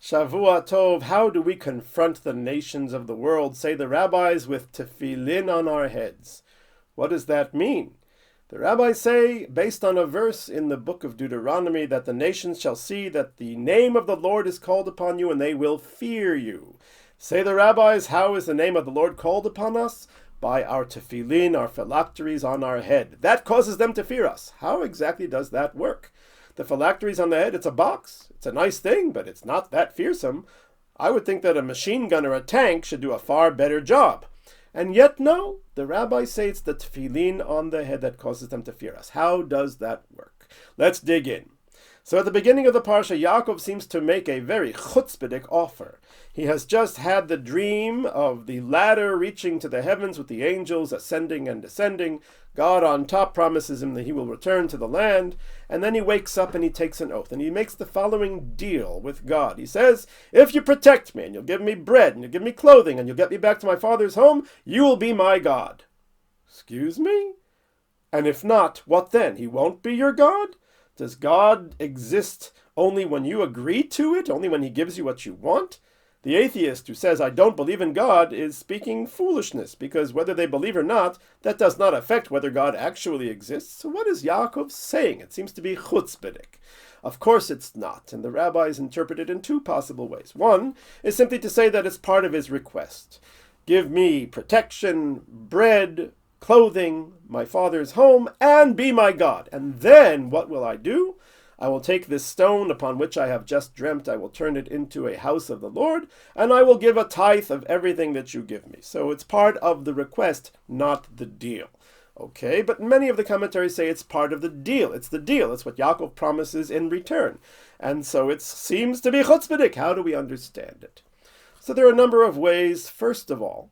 Shavua Tov, how do we confront the nations of the world, say the rabbis, with tefillin on our heads? What does that mean? The rabbis say, based on a verse in the book of Deuteronomy, that the nations shall see that the name of the Lord is called upon you and they will fear you. Say the rabbis, how is the name of the Lord called upon us? By our tefillin, our phylacteries on our head. That causes them to fear us. How exactly does that work? The phylacteries on the head, it's a box. It's a nice thing, but it's not that fearsome. I would think that a machine gun or a tank should do a far better job. And yet, no, the rabbis say it's the tefillin on the head that causes them to fear us. How does that work? Let's dig in. So at the beginning of the parsha, Yaakov seems to make a very chutzpadik offer. He has just had the dream of the ladder reaching to the heavens with the angels ascending and descending. God on top promises him that he will return to the land, and then he wakes up and he takes an oath, and he makes the following deal with God. He says, if you protect me, and you'll give me bread, and you'll give me clothing, and you'll get me back to my father's home, you will be my God. Excuse me? And if not, what then? He won't be your God? Does God exist only when you agree to it, only when he gives you what you want? The atheist who says, I don't believe in God, is speaking foolishness, because whether they believe or not, that does not affect whether God actually exists. So what is Yaakov saying? It seems to be chutzpadik. Of course it's not, and the rabbis interpret it in two possible ways. One is simply to say that it's part of his request. Give me protection, bread, clothing, my father's home, and be my God. And then what will I do? I will take this stone upon which I have just dreamt, I will turn it into a house of the Lord, and I will give a tithe of everything that you give me. So it's part of the request, not the deal. Okay, but many of the commentaries say it's part of the deal. It's the deal. It's what Yaakov promises in return. And so it seems to be chutzpadik. How do we understand it? So there are a number of ways. First of all,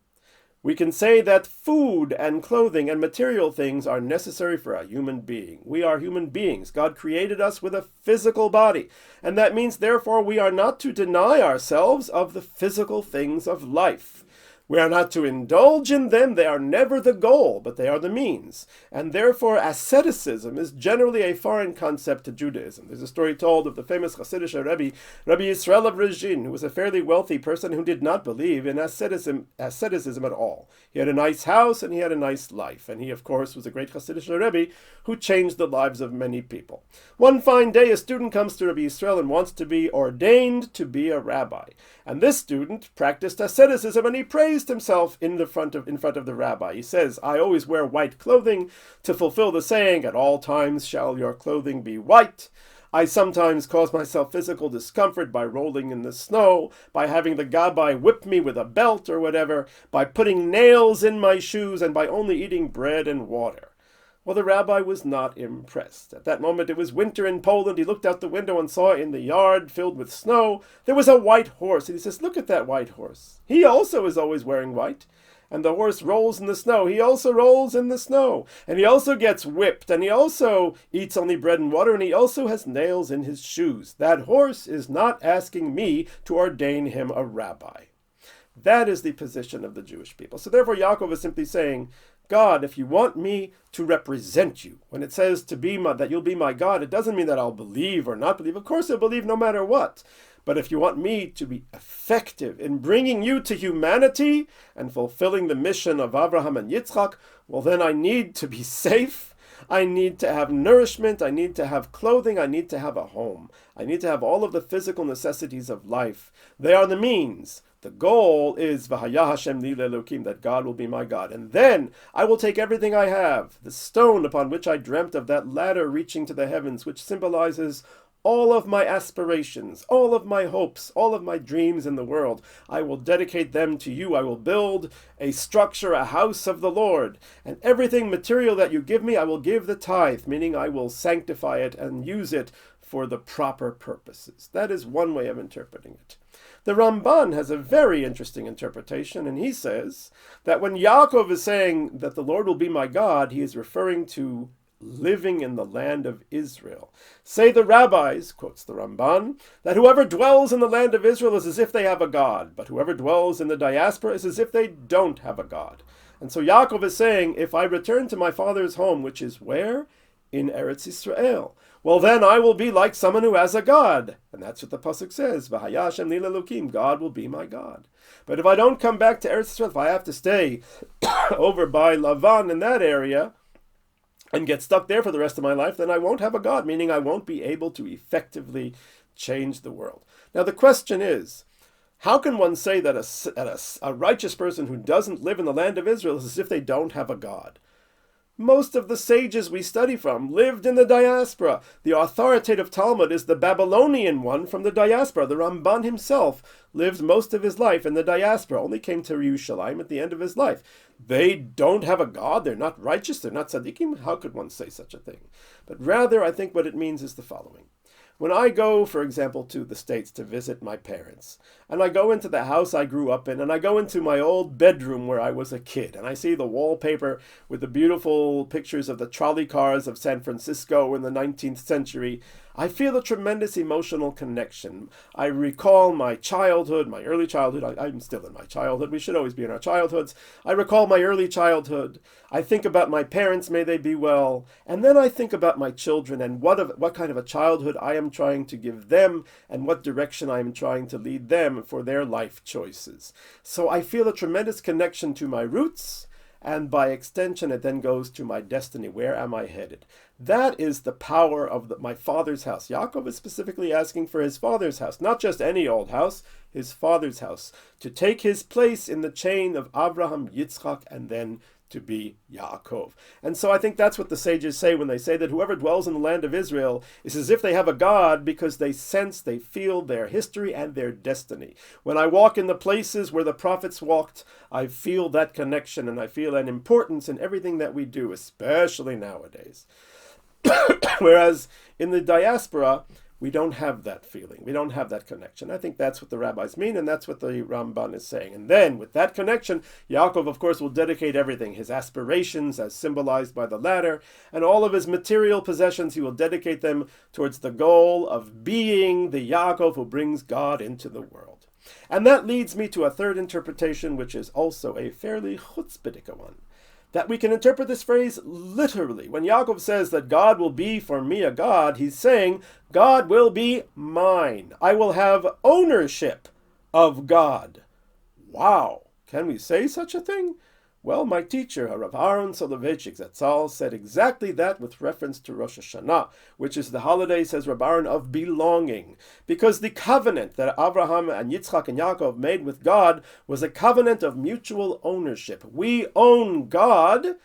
we can say that food and clothing and material things are necessary for a human being. We are human beings. God created us with a physical body. And that means, therefore, we are not to deny ourselves of the physical things of life. We are not to indulge in them. They are never the goal, but they are the means. And therefore, asceticism is generally a foreign concept to Judaism. There's a story told of the famous Hasidic Rabbi, Rabbi Yisrael of Rizhin, who was a fairly wealthy person who did not believe in asceticism at all. He had a nice house and he had a nice life. And he, of course, was a great Hasidic Rabbi who changed the lives of many people. One fine day, a student comes to Rabbi Yisrael and wants to be ordained to be a rabbi. And this student practiced asceticism and he praised himself in front of the rabbi. He says, I always wear white clothing to fulfill the saying, at all times shall your clothing be white. I sometimes cause myself physical discomfort by rolling in the snow, by having the gabbai whip me with a belt or whatever, by putting nails in my shoes, and by only eating bread and water. Well, the rabbi was not impressed. At that moment, it was winter in Poland. He looked out the window and saw in the yard filled with snow, there was a white horse. And he says, look at that white horse. He also is always wearing white. And the horse rolls in the snow. He also rolls in the snow. And he also gets whipped. And he also eats only bread and water. And he also has nails in his shoes. That horse is not asking me to ordain him a rabbi. That is the position of the Jewish people. So therefore, Yaakov is simply saying, God, if you want me to represent you, when it says that you'll be my God, it doesn't mean that I'll believe or not believe. Of course I'll believe no matter what. But if you want me to be effective in bringing you to humanity and fulfilling the mission of Abraham and Yitzchak, well then I need to be safe. I need to have nourishment. I need to have clothing. I need to have a home. I need to have all of the physical necessities of life. They are the means. The goal is V'haya Hashem li le'elokim, that God will be my God. And then I will take everything I have, the stone upon which I dreamt of, that ladder reaching to the heavens, which symbolizes all of my aspirations, all of my hopes, all of my dreams in the world. I will dedicate them to you. I will build a structure, a house of the Lord. And everything material that you give me, I will give the tithe, meaning I will sanctify it and use it for the proper purposes. That is one way of interpreting it. The Ramban has a very interesting interpretation, and he says that when Yaakov is saying that the Lord will be my God, he is referring to living in the land of Israel. Say the rabbis, quotes the Ramban, that whoever dwells in the land of Israel is as if they have a God, but whoever dwells in the diaspora is as if they don't have a God. And so Yaakov is saying, if I return to my father's home, which is where? In Eretz Yisrael. well then I will be like someone who has a God. And that's what the pasuk says, V'haya Hashem li le'elokim, God will be my God. But if I don't come back to Eretz Yisrael, if I have to stay over by Lavan in that area and get stuck there for the rest of my life, then I won't have a God, meaning I won't be able to effectively change the world. Now the question is, how can one say that a righteous person who doesn't live in the land of Israel is as if they don't have a God? Most of the sages we study from lived in the diaspora. The authoritative Talmud is the Babylonian one from the diaspora. The Ramban himself lived most of his life in the diaspora, only came to Yerushalayim at the end of his life. They don't have a God, they're not righteous, they're not tzaddikim. How could one say such a thing? But rather, I think what it means is the following. When I go, for example, to the States to visit my parents, and I go into the house I grew up in, and I go into my old bedroom where I was a kid, and I see the wallpaper with the beautiful pictures of the trolley cars of San Francisco in the 19th century, I feel a tremendous emotional connection. I recall my childhood, my early childhood. I'm still in my childhood. We should always be in our childhoods. I recall my early childhood. I think about my parents, may they be well. And then I think about my children and what kind of a childhood I am trying to give them and what direction I am trying to lead them for their life choices. So I feel a tremendous connection to my roots, and by extension it then goes to my destiny. Where am I headed? That is the power of my father's house. Yaakov is specifically asking for his father's house, not just any old house, his father's house, to take his place in the chain of Abraham, Yitzchak, and then to be Yaakov. And so I think that's what the sages say when they say that whoever dwells in the land of Israel is as if they have a God, because they sense, they feel their history and their destiny. When I walk in the places where the prophets walked, I feel that connection and I feel an importance in everything that we do, especially nowadays. Whereas in the diaspora, we don't have that feeling. We don't have that connection. I think that's what the rabbis mean, and that's what the Ramban is saying. And then, with that connection, Yaakov, of course, will dedicate everything, his aspirations, as symbolized by the ladder, and all of his material possessions, he will dedicate them towards the goal of being the Yaakov who brings God into the world. And that leads me to a third interpretation, which is also a fairly chutzpadik one. That we can interpret this phrase literally. When Yaakov says that God will be for me a God, he's saying, God will be mine. I will have ownership of God. Wow, can we say such a thing? Well, my teacher, Rav Aaron Soloveitchik Zatzal, said exactly that with reference to Rosh Hashanah, which is the holiday, says Rav Aaron, of belonging. Because the covenant that Abraham and Yitzchak and Yaakov made with God was a covenant of mutual ownership. We own God,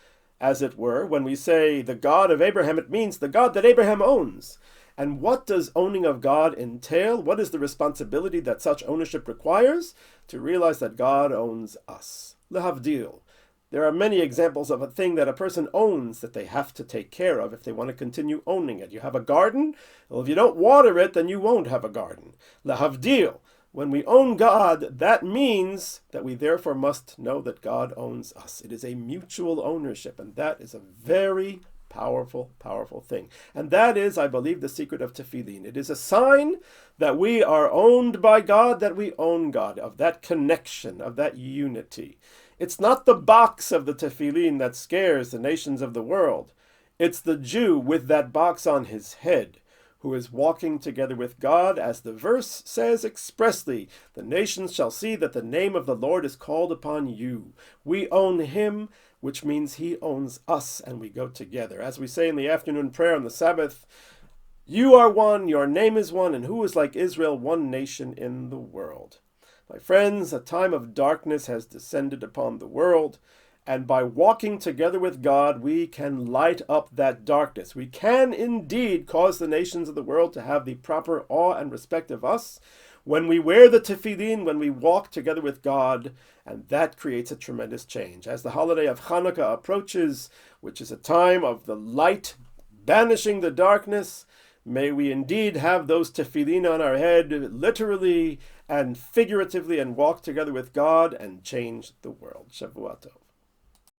as it were. When we say the God of Abraham, it means the God that Abraham owns. And what does owning of God entail? What is the responsibility that such ownership requires? To realize that God owns us. Lehavdil. There are many examples of a thing that a person owns that they have to take care of if they want to continue owning it. You have a garden? Well, if you don't water it, then you won't have a garden. Lehavdil. When we own God, that means that we therefore must know that God owns us. It is a mutual ownership, and that is a very powerful, powerful thing. And that is, I believe, the secret of tefillin. It is a sign that we are owned by God, that we own God, of that connection, of that unity. It's not the box of the tefillin that scares the nations of the world. It's the Jew with that box on his head who is walking together with God, as the verse says expressly, the nations shall see that the name of the Lord is called upon you. We own him, which means he owns us, and we go together. As we say in the afternoon prayer on the Sabbath, you are one, your name is one, and who is like Israel, one nation in the world. My friends, a time of darkness has descended upon the world, and by walking together with God, we can light up that darkness. We can indeed cause the nations of the world to have the proper awe and respect of us when we wear the tefillin, when we walk together with God, and that creates a tremendous change. As the holiday of Hanukkah approaches, which is a time of the light banishing the darkness, may we indeed have those tefillin on our head, literally and figuratively, and walk together with God and change the world. Shavuot Tov.